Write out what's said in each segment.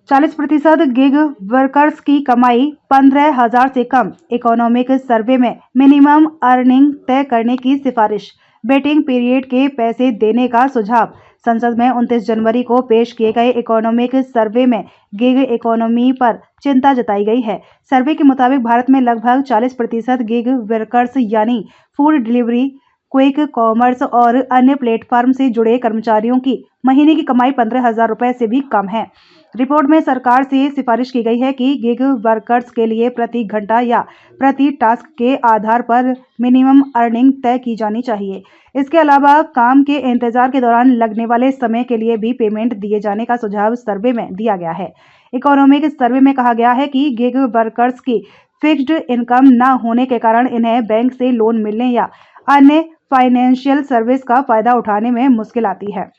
40% gig workers की कमाई 15,000 से कम। इकोनॉमिक सर्वे में मिनिमम अर्निंग तय करने की सिफारिश। वेटिंग पीरियड के पैसे देने का सुझाव। संसद में 29 जनवरी को पेश किए गए इकोनॉमिक सर्वे में गिग इकोनॉमी पर चिंता जताई गई है। सर्वे के मुताबिक भारत में लगभग 40% गिग वर्कर्स यानी फूड डिलीवरी, क्विक कॉमर्स और अन्य प्लेटफॉर्म से जुड़े कर्मचारियों की महीने की कमाई 15,000 रुपए से भी कम है। रिपोर्ट में सरकार से सिफारिश की गई है कि गिग वर्कर्स के लिए प्रति घंटा या प्रति टास्क के आधार पर मिनिमम अर्निंग तय की जानी चाहिए। इसके अलावा काम के इंतजार के दौरान लगने वाले समय के लिए भी पेमेंट दिए जाने का सुझाव सर्वे में दिया गया है। इकोनॉमिक सर्वे में कहा गया है कि गिग वर्कर्स की फिक्स्ड इनकम न होने के कारण इन्हें बैंक से लोन मिलने या अन्य फाइनेंशियल सर्विस का फायदा उठाने में मुश्किल आती है।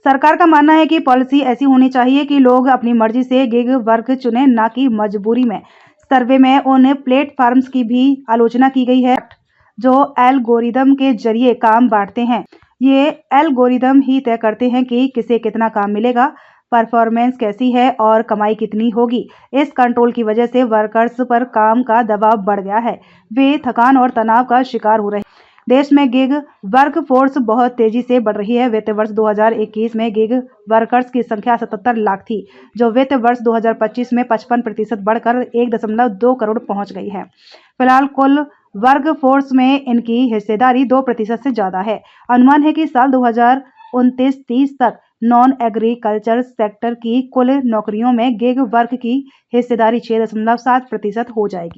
सरकार का मानना है कि पॉलिसी ऐसी होनी चाहिए कि लोग अपनी मर्जी से गिग वर्क चुनें, न कि मजबूरी में। सर्वे में उन प्लेटफॉर्म्स की भी आलोचना की गई है जो एल्गोरिदम के जरिए काम बांटते हैं। ये एल्गोरिदम ही तय करते हैं कि किसे कितना काम मिलेगा, परफॉर्मेंस कैसी है और कमाई कितनी होगी। इस कंट्रोल की वजह से वर्कर्स पर काम का दबाव बढ़ गया है। वे थकान और तनाव का शिकार हो रहे हैं। देश में गिग वर्कफोर्स बहुत तेजी से बढ़ रही है। वित्त वर्ष 2021 में गिग वर्कर्स की संख्या 77 लाख थी, जो वित्त वर्ष 2025 में 55% बढ़कर 1.2 करोड़ पहुंच गई है। फिलहाल कुल वर्कफोर्स में इनकी हिस्सेदारी 2% से ज्यादा है। अनुमान है कि साल 2029-30 तक नॉन एग्रीकल्चर सेक्टर की कुल नौकरियों में गिग वर्क की हिस्सेदारी 6.7% हो जाएगी।